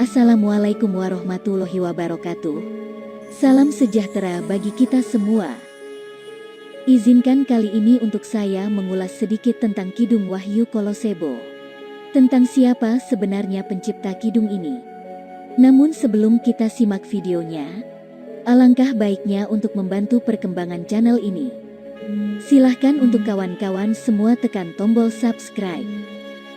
Assalamualaikum warahmatullahi wabarakatuh. Salam sejahtera bagi kita semua. Izinkan kali ini untuk saya mengulas sedikit tentang Kidung Wahyu Kolosebo. Tentang siapa sebenarnya pencipta kidung ini. Namun sebelum kita simak videonya, alangkah baiknya untuk membantu perkembangan channel ini. Silahkan untuk kawan-kawan semua tekan tombol subscribe.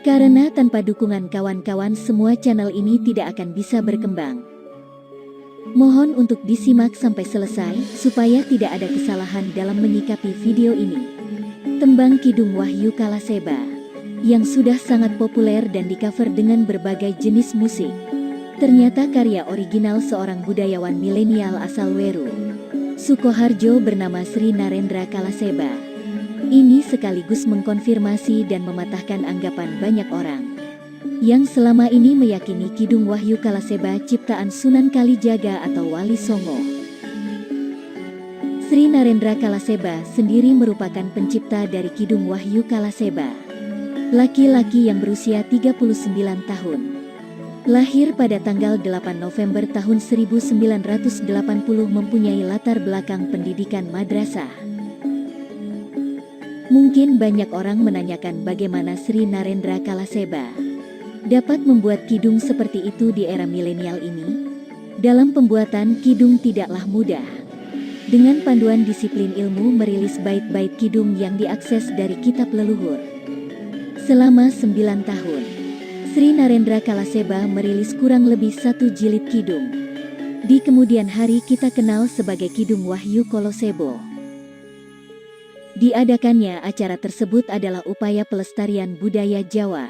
Karena tanpa dukungan kawan-kawan semua channel ini tidak akan bisa berkembang. Mohon untuk disimak sampai selesai supaya tidak ada kesalahan dalam menyikapi video ini. Tembang Kidung Wahyu Kalaseba yang sudah sangat populer dan di-cover dengan berbagai jenis musik. Ternyata karya original seorang budayawan milenial asal Weru, Sukoharjo bernama Sri Narendra Kalaseba. Ini sekaligus mengkonfirmasi dan mematahkan anggapan banyak orang yang selama ini meyakini Kidung Wahyu Kalaseba ciptaan Sunan Kalijaga atau Wali Songo. Sri Narendra Kalaseba sendiri merupakan pencipta dari Kidung Wahyu Kalaseba. Laki-laki yang berusia 39 tahun. Lahir pada tanggal 8 November tahun 1980, mempunyai latar belakang pendidikan madrasah. Mungkin banyak orang menanyakan bagaimana Sri Narendra Kalaseba dapat membuat kidung seperti itu di era milenial ini. Dalam pembuatan kidung tidaklah mudah. Dengan panduan disiplin ilmu merilis bait-bait kidung yang diakses dari kitab leluhur. Selama 9 tahun, Sri Narendra Kalaseba merilis kurang lebih 1 jilid kidung. Di kemudian hari kita kenal sebagai Kidung Wahyu Kolosebo. Diadakannya acara tersebut adalah upaya pelestarian budaya Jawa,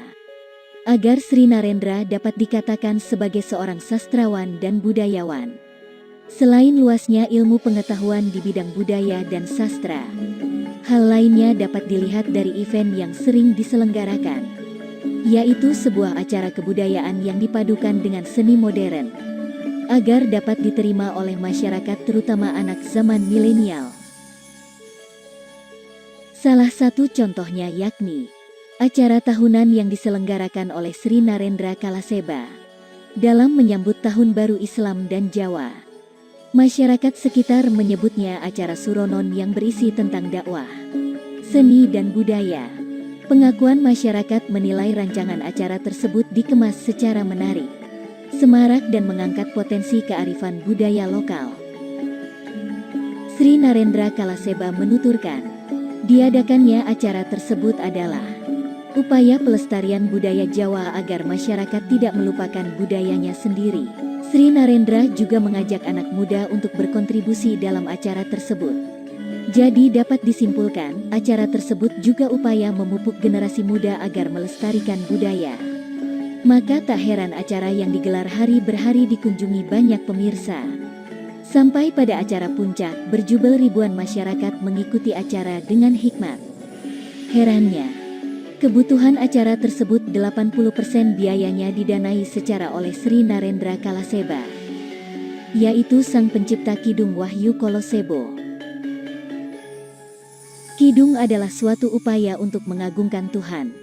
agar Sri Narendra dapat dikatakan sebagai seorang sastrawan dan budayawan. Selain luasnya ilmu pengetahuan di bidang budaya dan sastra, hal lainnya dapat dilihat dari event yang sering diselenggarakan, yaitu sebuah acara kebudayaan yang dipadukan dengan seni modern, agar dapat diterima oleh masyarakat terutama anak zaman milenial. Salah satu contohnya yakni acara tahunan yang diselenggarakan oleh Sri Narendra Kalaseba dalam menyambut Tahun Baru Islam dan Jawa. Masyarakat sekitar menyebutnya acara Suronon yang berisi tentang dakwah, seni dan budaya. Pengakuan masyarakat menilai rancangan acara tersebut dikemas secara menarik, semarak dan mengangkat potensi kearifan budaya lokal. Sri Narendra Kalaseba menuturkan, diadakannya acara tersebut adalah upaya pelestarian budaya Jawa agar masyarakat tidak melupakan budayanya sendiri. Sri Narendra juga mengajak anak muda untuk berkontribusi dalam acara tersebut. Jadi dapat disimpulkan, acara tersebut juga upaya memupuk generasi muda agar melestarikan budaya. Maka tak heran acara yang digelar hari berhari dikunjungi banyak pemirsa. Sampai pada acara puncak, berjubel ribuan masyarakat mengikuti acara dengan hikmat. Herannya, kebutuhan acara tersebut 80% biayanya didanai secara oleh Sri Narendra Kalaseba, yaitu sang pencipta Kidung Wahyu Kolosebo. Kidung adalah suatu upaya untuk mengagungkan Tuhan,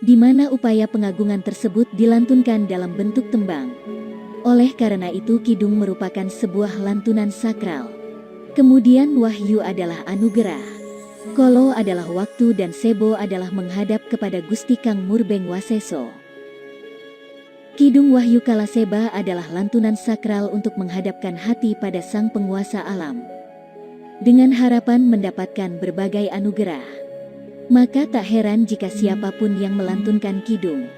di mana upaya pengagungan tersebut dilantunkan dalam bentuk tembang. Oleh karena itu kidung merupakan sebuah lantunan sakral. Kemudian wahyu adalah anugerah, kolo adalah waktu dan sebo adalah menghadap kepada Gusti Kang Murbeng Waseso. Kidung Wahyu Kalaseba adalah lantunan sakral untuk menghadapkan hati pada sang penguasa alam, dengan harapan mendapatkan berbagai anugerah. Maka tak heran jika siapapun yang melantunkan kidung,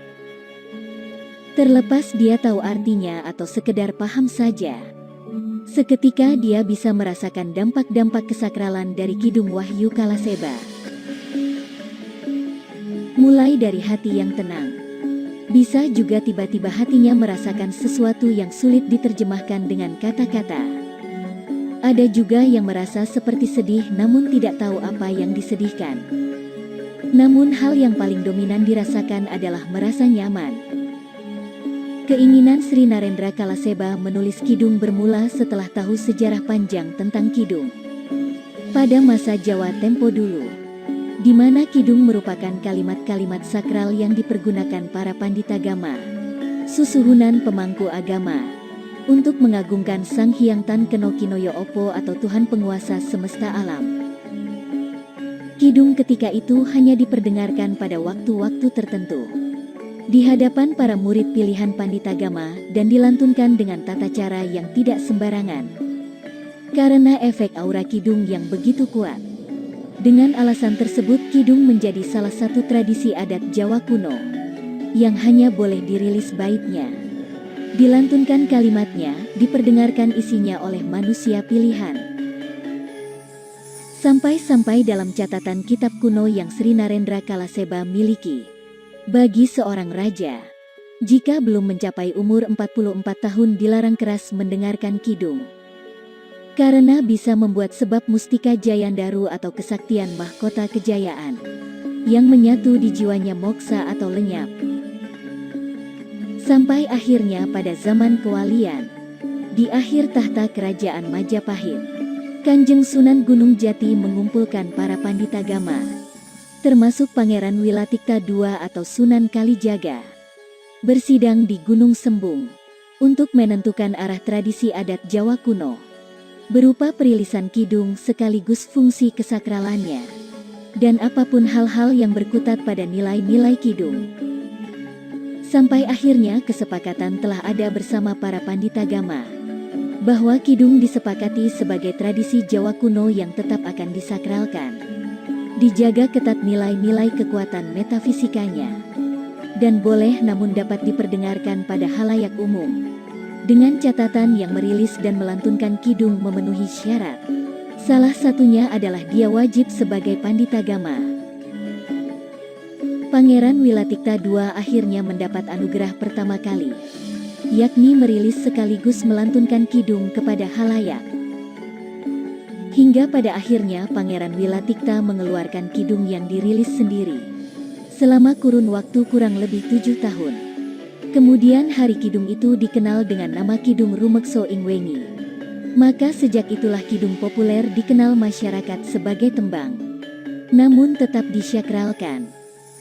terlepas dia tahu artinya atau sekedar paham saja, seketika dia bisa merasakan dampak-dampak kesakralan dari Kidung Wahyu Kalaseba. Mulai dari hati yang tenang, bisa juga tiba-tiba hatinya merasakan sesuatu yang sulit diterjemahkan dengan kata-kata. Ada juga yang merasa seperti sedih namun tidak tahu apa yang disedihkan. Namun hal yang paling dominan dirasakan adalah merasa nyaman. Keinginan Sri Narendra Kalaseba menulis kidung bermula setelah tahu sejarah panjang tentang kidung. Pada masa Jawa tempo dulu, di mana kidung merupakan kalimat-kalimat sakral yang dipergunakan para panditagama susuhunan pemangku agama, untuk mengagungkan Sang Hyang Tan Keno Kinoyo Opo atau Tuhan penguasa semesta alam. Kidung ketika itu hanya diperdengarkan pada waktu-waktu tertentu, di hadapan para murid pilihan panditagama dan dilantunkan dengan tata cara yang tidak sembarangan. Karena efek aura kidung yang begitu kuat. Dengan alasan tersebut kidung menjadi salah satu tradisi adat Jawa kuno, yang hanya boleh dirilis baitnya. Dilantunkan kalimatnya, diperdengarkan isinya oleh manusia pilihan. Sampai-sampai dalam catatan kitab kuno yang Sri Narendra Kalaseba miliki, bagi seorang raja, jika belum mencapai umur 44 tahun dilarang keras mendengarkan kidung. Karena bisa membuat sebab mustika jayandaru atau kesaktian mahkota kejayaan, yang menyatu di jiwanya moksa atau lenyap. Sampai akhirnya pada zaman kewalian, di akhir tahta kerajaan Majapahit, Kanjeng Sunan Gunung Jati mengumpulkan para panditagama, termasuk Pangeran Wilatikta II atau Sunan Kalijaga, bersidang di Gunung Sembung, untuk menentukan arah tradisi adat Jawa kuno, berupa perilisan kidung sekaligus fungsi kesakralannya, dan apapun hal-hal yang berkutat pada nilai-nilai kidung. Sampai akhirnya kesepakatan telah ada bersama para panditagama, bahwa kidung disepakati sebagai tradisi Jawa kuno yang tetap akan disakralkan, dijaga ketat nilai-nilai kekuatan metafisikanya, dan boleh namun dapat diperdengarkan pada halayak umum, dengan catatan yang merilis dan melantunkan kidung memenuhi syarat. Salah satunya adalah dia wajib sebagai panditagama. Pangeran Wilatikta II akhirnya mendapat anugerah pertama kali, yakni merilis sekaligus melantunkan kidung kepada halayak. Hingga pada akhirnya Pangeran Wilatikta mengeluarkan kidung yang dirilis sendiri, selama kurun waktu kurang lebih 7 tahun. Kemudian hari kidung itu dikenal dengan nama Kidung Rumekso Ingwengi. Maka sejak itulah kidung populer dikenal masyarakat sebagai tembang, namun tetap disyakralkan.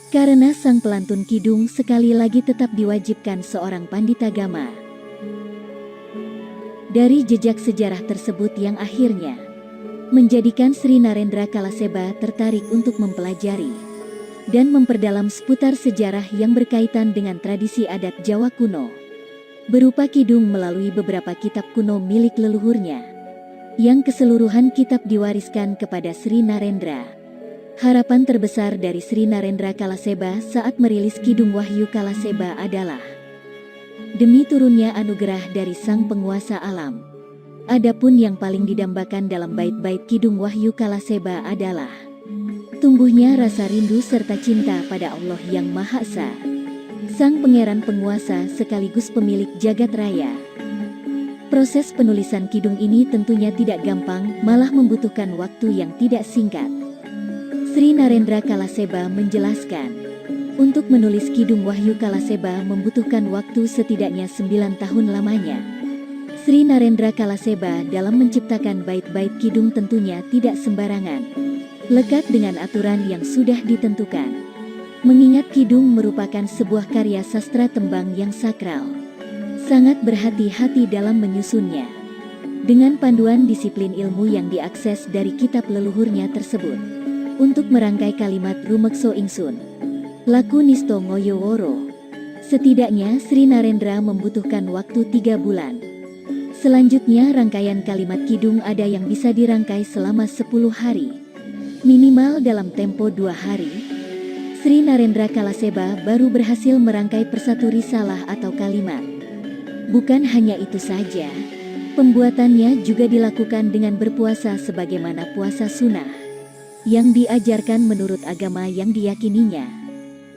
Karena sang pelantun kidung sekali lagi tetap diwajibkan seorang panditagama. Dari jejak sejarah tersebut yang akhirnya menjadikan Sri Narendra Kalaseba tertarik untuk mempelajari dan memperdalam seputar sejarah yang berkaitan dengan tradisi adat Jawa kuno, berupa kidung melalui beberapa kitab kuno milik leluhurnya, yang keseluruhan kitab diwariskan kepada Sri Narendra. Harapan terbesar dari Sri Narendra Kalaseba saat merilis Kidung Wahyu Kalaseba adalah demi turunnya anugerah dari Sang Penguasa Alam. Adapun yang paling didambakan dalam bait-bait Kidung Wahyu Kalaseba adalah tumbuhnya rasa rindu serta cinta pada Allah yang Maha Esa, Sang Pangeran Penguasa sekaligus pemilik jagat raya. Proses penulisan kidung ini tentunya tidak gampang, malah membutuhkan waktu yang tidak singkat. Sri Narendra Kalaseba menjelaskan, untuk menulis Kidung Wahyu Kalaseba membutuhkan waktu setidaknya 9 tahun lamanya. Sri Narendra Kalaseba dalam menciptakan bait-bait kidung tentunya tidak sembarangan, lekat dengan aturan yang sudah ditentukan. Mengingat kidung merupakan sebuah karya sastra tembang yang sakral, sangat berhati-hati dalam menyusunnya, dengan panduan disiplin ilmu yang diakses dari kitab leluhurnya tersebut. Untuk merangkai kalimat Rumekso Ingsun, Laku Nisto Ngoyo Woro, setidaknya Sri Narendra membutuhkan waktu 3 bulan. Selanjutnya rangkaian kalimat kidung ada yang bisa dirangkai selama 10 hari, minimal dalam tempo 2 hari. Sri Narendra Kalaseba baru berhasil merangkai persatu risalah atau kalimat. Bukan hanya itu saja, pembuatannya juga dilakukan dengan berpuasa sebagaimana puasa sunnah yang diajarkan menurut agama yang diyakininya.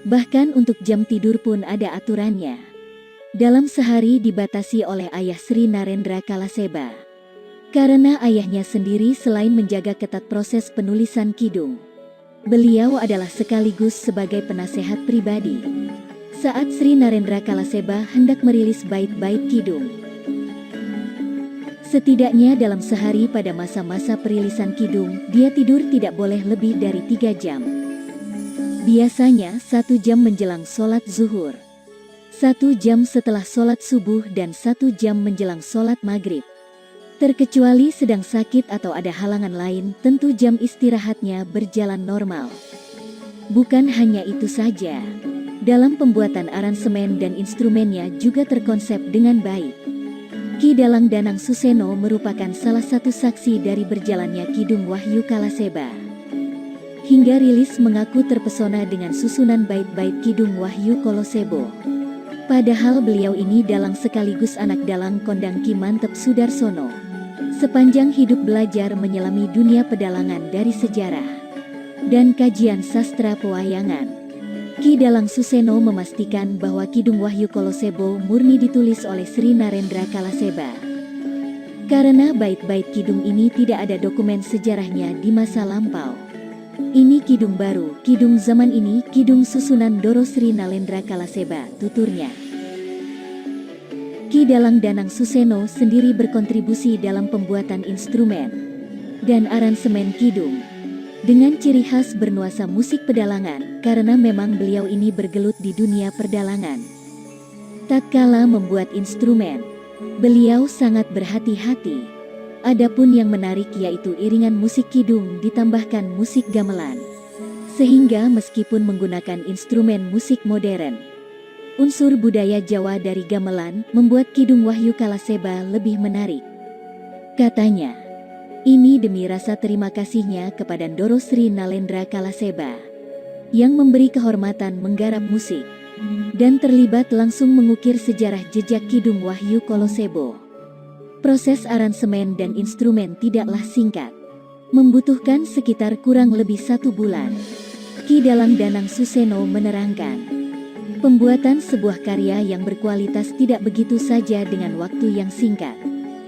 Bahkan untuk jam tidur pun ada aturannya. Dalam sehari dibatasi oleh ayah Sri Narendra Kalaseba, karena ayahnya sendiri selain menjaga ketat proses penulisan kidung, beliau adalah sekaligus sebagai penasehat pribadi saat Sri Narendra Kalaseba hendak merilis bait-bait kidung. Setidaknya dalam sehari pada masa-masa perilisan kidung, dia tidur tidak boleh lebih dari 3 jam. Biasanya 1 jam menjelang sholat zuhur, 1 jam setelah sholat subuh dan 1 jam menjelang sholat maghrib. Terkecuali sedang sakit atau ada halangan lain, tentu jam istirahatnya berjalan normal. Bukan hanya itu saja, dalam pembuatan aransemen dan instrumennya juga terkonsep dengan baik. Ki Dalang Danang Suseno merupakan salah satu saksi dari berjalannya Kidung Wahyu Kalaseba. Hingga rilis mengaku terpesona dengan susunan bait-bait Kidung Wahyu Kolosebo. Padahal beliau ini dalang sekaligus anak dalang kondang Ki Mantep Sudarsono. Sepanjang hidup belajar menyelami dunia pedalangan dari sejarah dan kajian sastra pewayangan. Ki Dalang Suseno memastikan bahwa Kidung Wahyu Kolosebo murni ditulis oleh Sri Narendra Kalaseba. Karena bait-bait kidung ini tidak ada dokumen sejarahnya di masa lampau. Ini kidung baru, kidung zaman ini, kidung susunan Doro Sri Nalendra Kalaseba, tuturnya. Ki Dalang Danang Suseno sendiri berkontribusi dalam pembuatan instrumen dan aransemen kidung dengan ciri khas bernuansa musik pedalangan, karena memang beliau ini bergelut di dunia perdalangan. Tatkala membuat instrumen, beliau sangat berhati-hati. Adapun yang menarik yaitu iringan musik kidung ditambahkan musik gamelan. Sehingga meskipun menggunakan instrumen musik modern, unsur budaya Jawa dari gamelan membuat Kidung Wahyu Kalaseba lebih menarik. Katanya, ini demi rasa terima kasihnya kepada Doro Sri Nalendra Kalaseba yang memberi kehormatan menggarap musik dan terlibat langsung mengukir sejarah jejak Kidung Wahyu Kolosebo. Proses aransemen dan instrumen tidaklah singkat, membutuhkan sekitar kurang lebih 1 bulan. Ki Dalang Danang Suseno menerangkan, pembuatan sebuah karya yang berkualitas tidak begitu saja dengan waktu yang singkat.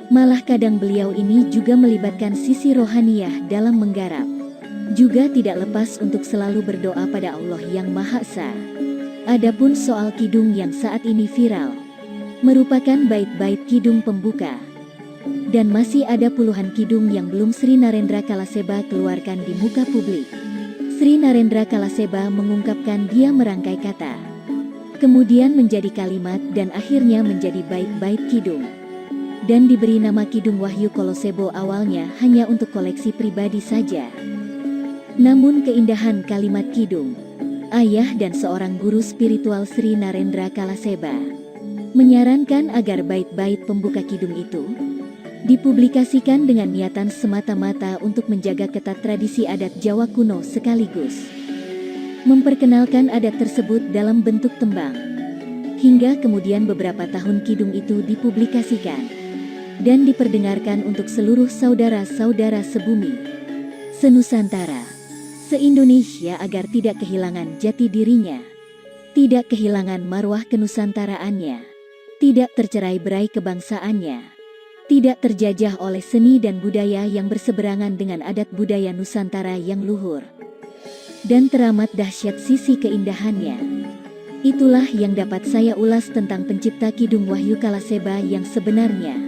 Malah kadang beliau ini juga melibatkan sisi rohaniah dalam menggarap. Juga tidak lepas untuk selalu berdoa pada Allah yang Maha Esa. Adapun soal kidung yang saat ini viral, merupakan bait-bait kidung pembuka. Dan masih ada puluhan kidung yang belum Sri Narendra Kalaseba keluarkan di muka publik. Sri Narendra Kalaseba mengungkapkan dia merangkai kata, kemudian menjadi kalimat dan akhirnya menjadi bait-bait kidung. Dan diberi nama Kidung Wahyu Kolosebo awalnya hanya untuk koleksi pribadi saja. Namun keindahan kalimat kidung, ayah dan seorang guru spiritual Sri Narendra Kalaseba menyarankan agar bait-bait pembuka kidung itu dipublikasikan dengan niatan semata-mata untuk menjaga ketat tradisi adat Jawa kuno sekaligus memperkenalkan adat tersebut dalam bentuk tembang. Hingga kemudian beberapa tahun kidung itu dipublikasikan dan diperdengarkan untuk seluruh saudara-saudara sebumi, senusantara, se-Indonesia agar tidak kehilangan jati dirinya, tidak kehilangan marwah kenusantaraannya, tidak tercerai-berai kebangsaannya, tidak terjajah oleh seni dan budaya yang berseberangan dengan adat budaya Nusantara yang luhur dan teramat dahsyat sisi keindahannya. Itulah yang dapat saya ulas tentang pencipta Kidung Wahyu Kalaseba yang sebenarnya.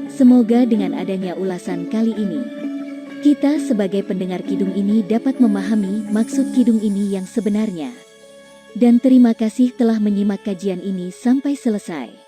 Semoga dengan adanya ulasan kali ini, kita sebagai pendengar kidung ini dapat memahami maksud kidung ini yang sebenarnya. Dan terima kasih telah menyimak kajian ini sampai selesai.